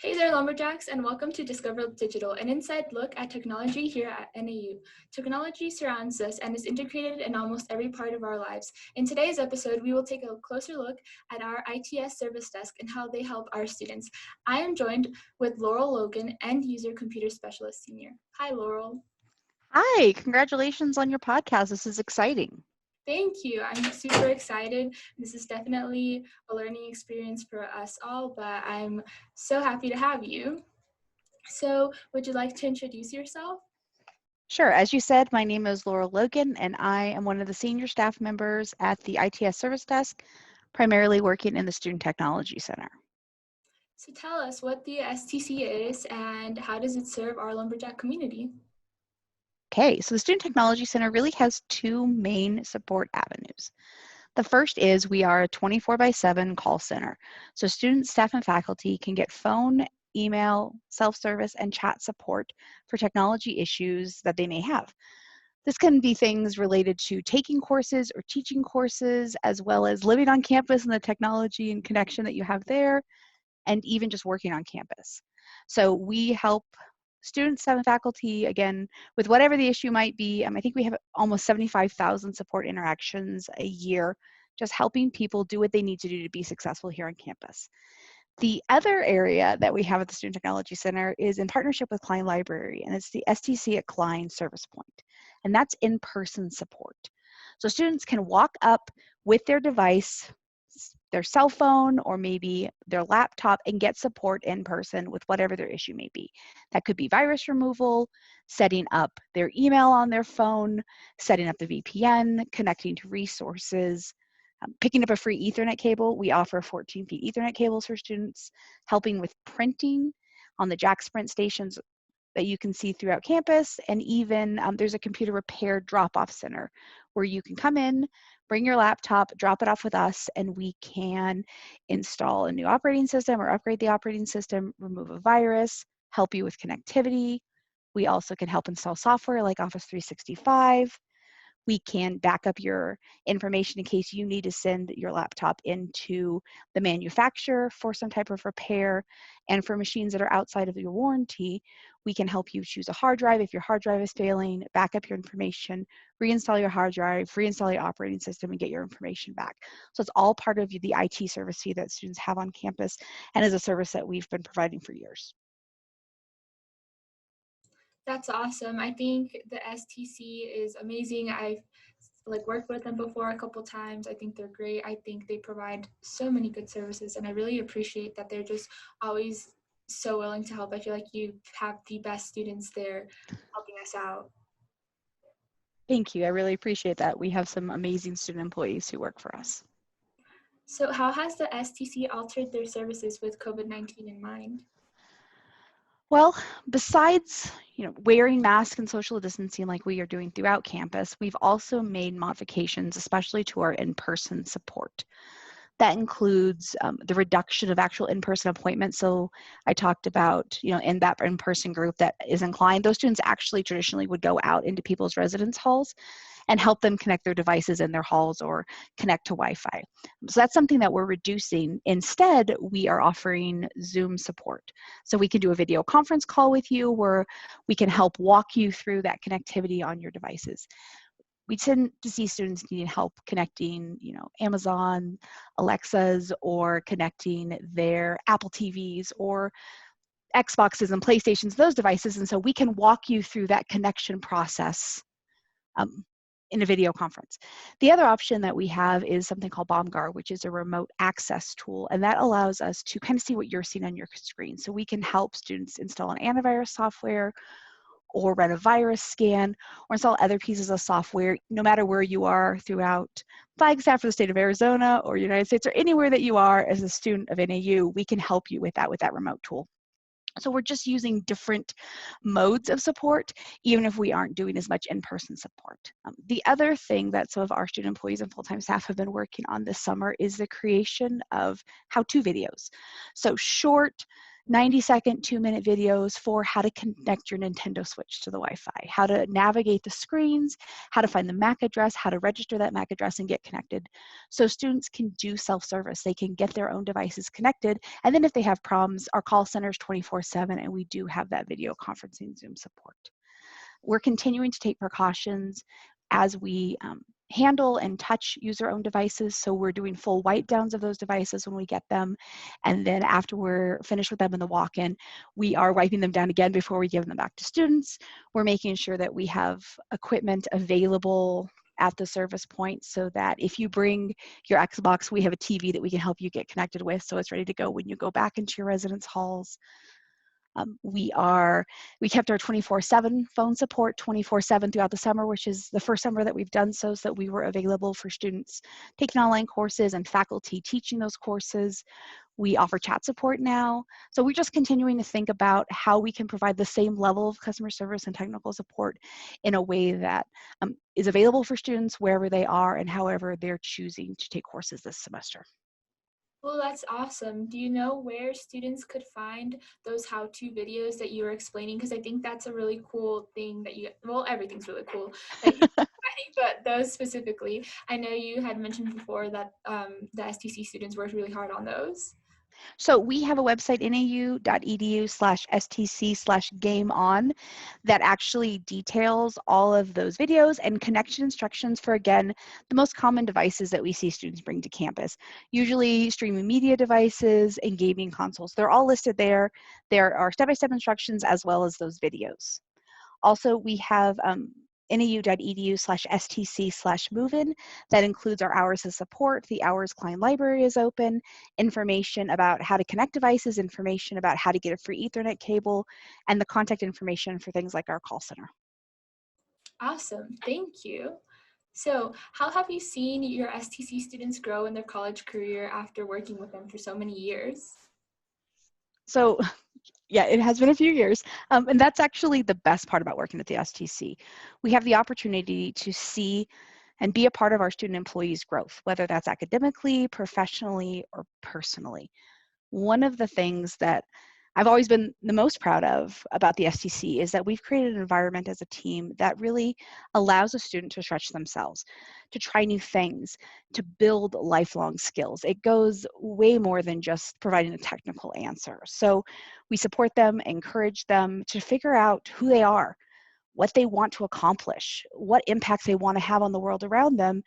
Hey there, Lumberjacks, and welcome to Discover Digital, an inside look at technology here at NAU. Technology surrounds us and is integrated in almost every part of our lives. In today's episode, we will take a closer look at our ITS service desk and how they help our students. I am joined with Laurel Logan, End User Computer Specialist Senior. Hi, Laurel. Hi, congratulations on your podcast. This is exciting. Thank you. I'm super excited. This is definitely a learning experience for us all, but I'm so happy to have you. So, would you like to introduce yourself? Sure. As you said, my name is Laurel Logan, and I am one of the senior staff members at the ITS Service Desk, primarily working in the Student Technology Center. So tell us what the STC is and how does it serve our lumberjack community? Okay, so the Student Technology Center really has two main support avenues. The first is we are a 24/7 call center. So students, staff, and faculty can get phone, email, self-service, and chat support for technology issues that they may have. This can be things related to taking courses or teaching courses, as well as living on campus and the technology and connection that you have there, and even just working on campus. So we help students, staff, and faculty, again, with whatever the issue might be. I think we have almost 75,000 support interactions a year, just helping people do what they need to do to be successful here on campus. The other area that we have at the Student Technology Center is in partnership with Klein Library, and it's the STC at Klein Service Point, and that's in-person support. So students can walk up with their device, their cell phone, or maybe their laptop and get support in person with whatever their issue may be. That could be virus removal, setting up their email on their phone, setting up the VPN, connecting to resources, picking up a free Ethernet cable. We offer 14 feet Ethernet cables for students, helping with printing on the Jack Sprint stations that you can see throughout campus, and even there's a computer repair drop-off center where you can come in, bring your laptop, drop it off with us, and we can install a new operating system or upgrade the operating system, remove a virus, help you with connectivity. We also can help install software like Office 365. We can back up your information in case you need to send your laptop into the manufacturer for some type of repair. And for machines that are outside of your warranty, we can help you choose a hard drive. If your hard drive is failing, back up your information, reinstall your hard drive, reinstall your operating system, and get your information back. So it's all part of the IT service fee that students have on campus, and is a service that we've been providing for years. That's awesome. I think the STC is amazing. I've worked with them before a couple times. I think they're great. I think they provide so many good services, and I really appreciate that they're just always so willing to help. I feel like you have the best students there helping us out. Thank you. I really appreciate that. We have some amazing student employees who work for us. So how has the STC altered their services with COVID-19 in mind? Well, besides, wearing masks and social distancing like we are doing throughout campus, we've also made modifications, especially to our in-person support. That includes the reduction of actual in-person appointments. So I talked about, in that in-person group that is inclined, those students actually traditionally would go out into people's residence halls and help them connect their devices in their halls or connect to Wi-Fi. So that's something that we're reducing. Instead, we are offering Zoom support. So we can do a video conference call with you where we can help walk you through that connectivity on your devices. We tend to see students needing help connecting, Amazon, Alexas, or connecting their Apple TVs or Xboxes and PlayStations, those devices. And so we can walk you through that connection process in a video conference. The other option that we have is something called BombGuard, which is a remote access tool, and that allows us to kind of see what you're seeing on your screen. So we can help students install an antivirus software or run a virus scan or install other pieces of software, no matter where you are throughout Flagstaff for the state of Arizona or United States or anywhere that you are as a student of NAU, we can help you with that remote tool. So we're just using different modes of support, even if we aren't doing as much in-person support. The other thing that some of our student employees and full-time staff have been working on this summer is the creation of how-to videos. So short, 90-second, 2-minute videos for how to connect your Nintendo Switch to the Wi-Fi, how to navigate the screens, how to find the MAC address, how to register that MAC address and get connected. So students can do self-service. They can get their own devices connected. And then if they have problems, our call center is 24/7, and we do have that video conferencing Zoom support. We're continuing to take precautions as we handle and touch user-owned devices. So we're doing full wipe downs of those devices when we get them. And then after we're finished with them in the walk-in, we are wiping them down again before we give them back to students. We're making sure that we have equipment available at the service point so that if you bring your Xbox, we have a TV that we can help you get connected with so it's ready to go when you go back into your residence halls. We kept our 24/7 phone support 24/7 throughout the summer, which is the first summer that we've done so that we were available for students taking online courses and faculty teaching those courses. We offer chat support now. So we're just continuing to think about how we can provide the same level of customer service and technical support in a way that is available for students wherever they are and however they're choosing to take courses this semester. Well, that's awesome. Do you know where students could find those how-to videos that you were explaining? Because I think that's a really cool thing that well, everything's really cool that you're providing, but those specifically, I know you had mentioned before that the STC students worked really hard on those. So we have a website, nau.edu/stc/game-on, that actually details all of those videos and connection instructions for, again, the most common devices that we see students bring to campus. Usually streaming media devices and gaming consoles. They're all listed there. There are step-by-step instructions as well as those videos. Also, we have nau.edu/stc/move-in that includes our hours of support. The hours client library is open, information about how to connect devices, information about how to get a free Ethernet cable, and the contact information for things like our call center. Awesome, thank you. So how have you seen your STC students grow in their college career after working with them for so many years? So yeah, it has been a few years. And that's actually the best part about working at the STC. We have the opportunity to see and be a part of our student employees' growth, whether that's academically, professionally, or personally. One of the things that I've always been the most proud of about the STC is that we've created an environment as a team that really allows a student to stretch themselves, to try new things, to build lifelong skills. It goes way more than just providing a technical answer. So we support them, encourage them to figure out who they are, what they want to accomplish, what impacts they want to have on the world around them.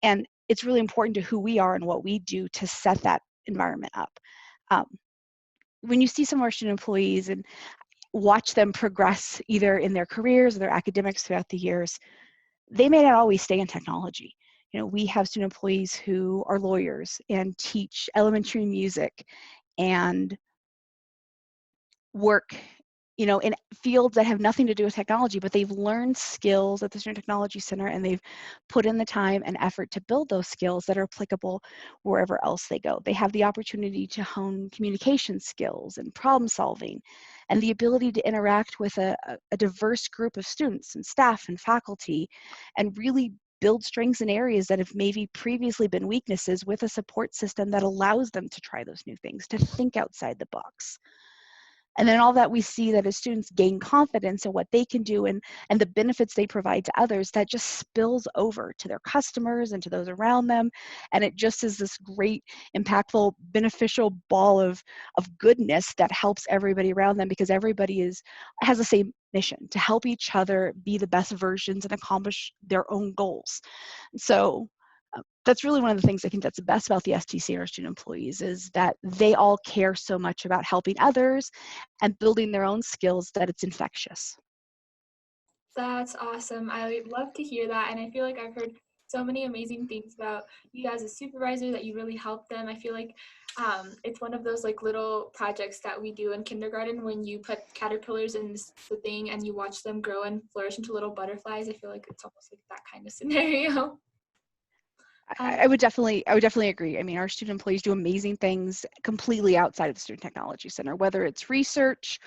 And it's really important to who we are and what we do to set that environment up. Um, when you see some of our student employees and watch them progress either in their careers or their academics throughout the years, they may not always stay in technology. You know, we have student employees who are lawyers and teach elementary music and work, you know, in fields that have nothing to do with technology, but they've learned skills at the Student Technology Center and they've put in the time and effort to build those skills that are applicable wherever else they go. They have the opportunity to hone communication skills and problem solving and the ability to interact with a diverse group of students and staff and faculty and really build strengths in areas that have maybe previously been weaknesses with a support system that allows them to try those new things, to think outside the box. And then all that we see that as students gain confidence in what they can do and the benefits they provide to others, that just spills over to their customers and to those around them. And it just is this great, impactful, beneficial ball of goodness that helps everybody around them because everybody has the same mission to help each other be the best versions and accomplish their own goals. So that's really one of the things I think that's the best about the STC and our student employees is that they all care so much about helping others and building their own skills that it's infectious. That's awesome. I love to hear that. And I feel like I've heard so many amazing things about you as a supervisor that you really help them. I feel like it's one of those like little projects that we do in kindergarten when you put caterpillars in the thing and you watch them grow and flourish into little butterflies. I feel like it's almost like that kind of scenario. I would definitely agree. I mean, our student employees do amazing things completely outside of the Student Technology Center, whether it's research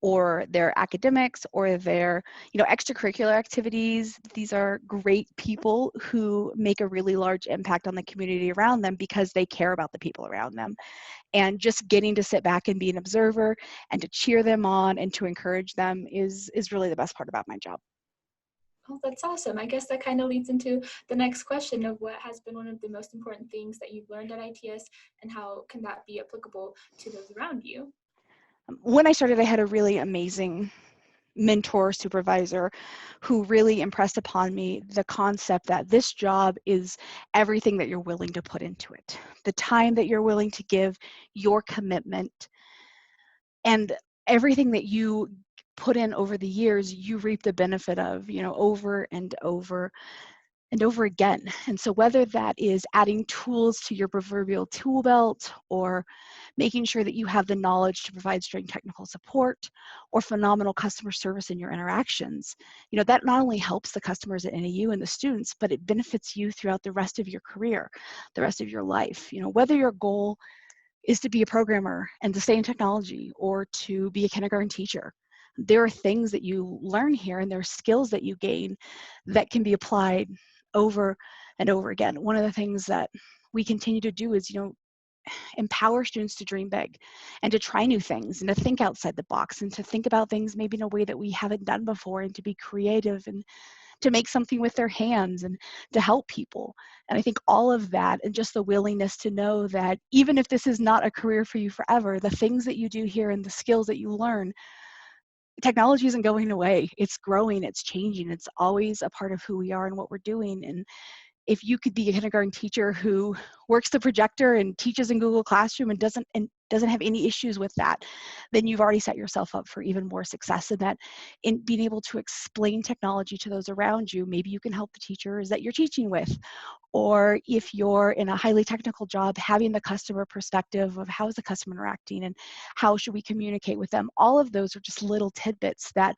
or their academics or their extracurricular activities. These are great people who make a really large impact on the community around them because they care about the people around them. And just getting to sit back and be an observer and to cheer them on and to encourage them is really the best part about my job. Oh, that's awesome. I guess that kind of leads into the next question of what has been one of the most important things that you've learned at ITS, and how can that be applicable to those around you? When I started, I had a really amazing mentor, supervisor, who really impressed upon me the concept that this job is everything that you're willing to put into it. The time that you're willing to give, your commitment, and everything that you put in over the years, you reap the benefit of, over and over and over again. And so whether that is adding tools to your proverbial tool belt, or making sure that you have the knowledge to provide strong technical support, or phenomenal customer service in your interactions, that not only helps the customers at NAU and the students, but it benefits you throughout the rest of your career, the rest of your life. Whether your goal is to be a programmer and to stay in technology, or to be a kindergarten teacher, there are things that you learn here and there are skills that you gain that can be applied over and over again. One of the things that we continue to do is, empower students to dream big and to try new things and to think outside the box and to think about things maybe in a way that we haven't done before, and to be creative and to make something with their hands and to help people. And I think all of that, and just the willingness to know that even if this is not a career for you forever, the things that you do here and the skills that you learn, technology isn't going away. It's growing, it's changing, it's always a part of who we are and what we're doing. And if you could be a kindergarten teacher who works the projector and teaches in Google Classroom and doesn't have any issues with that, then you've already set yourself up for even more success in that, in being able to explain technology to those around you. Maybe you can help the teachers that you're teaching with, or if you're in a highly technical job, having the customer perspective of how is the customer interacting and how should we communicate with them. All of those are just little tidbits that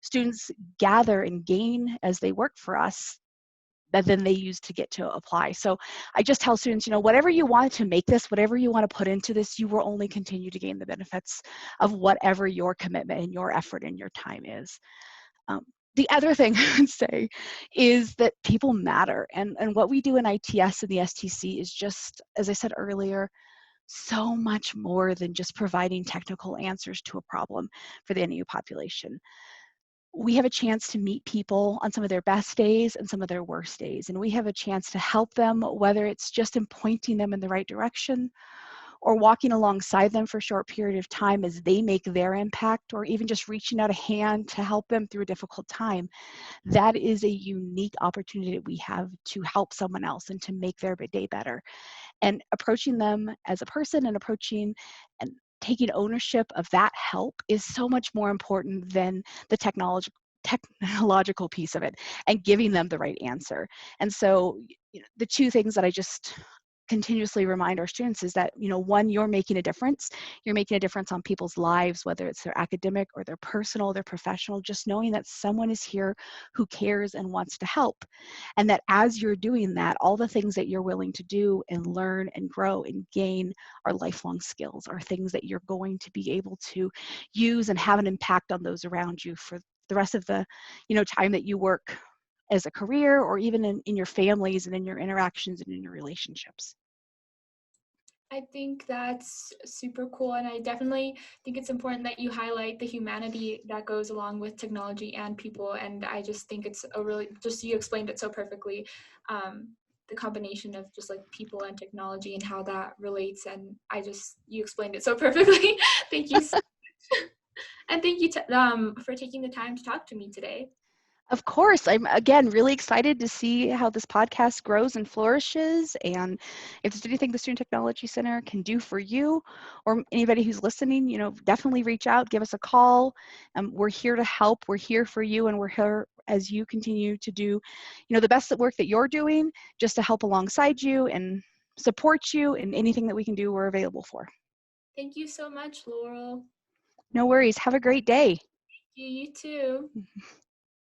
students gather and gain as they work for us, that then they use to get to apply. So I just tell students, whatever you want to make this, whatever you want to put into this, you will only continue to gain the benefits of whatever your commitment and your effort and your time is. The other thing I would say is that people matter. And what we do in ITS and the STC is just, as I said earlier, so much more than just providing technical answers to a problem for the NAU population. We have a chance to meet people on some of their best days and some of their worst days. And we have a chance to help them, whether it's just in pointing them in the right direction, or walking alongside them for a short period of time as they make their impact, or even just reaching out a hand to help them through a difficult time. That is a unique opportunity that we have to help someone else and to make their day better. And approaching them as a person and approaching and taking ownership of that help is so much more important than the technological piece of it, and giving them the right answer. And so the two things that I just continuously remind our students is that, one, you're making a difference. You're making a difference on people's lives, whether it's their academic or their personal, their professional, just knowing that someone is here who cares and wants to help. And that as you're doing that, all the things that you're willing to do and learn and grow and gain are lifelong skills, are things that you're going to be able to use and have an impact on those around you for the rest of the, time that you work as a career, or even in your families and in your interactions and in your relationships. I think that's super cool, and I definitely think it's important that you highlight the humanity that goes along with technology and people. And I just think it's a really, just you explained it so perfectly, the combination of just like people and technology and how that relates. And you explained it so perfectly. Thank you so much. And thank you for taking the time to talk to me today. Of course, I'm again really excited to see how this podcast grows and flourishes. And if there's anything the Student Technology Center can do for you or anybody who's listening, definitely reach out, give us a call. We're here to help. We're here for you, and we're here as you continue to do, the best work that you're doing, just to help alongside you and support you. And anything that we can do, we're available for. Thank you so much, Laurel. No worries. Have a great day. You too.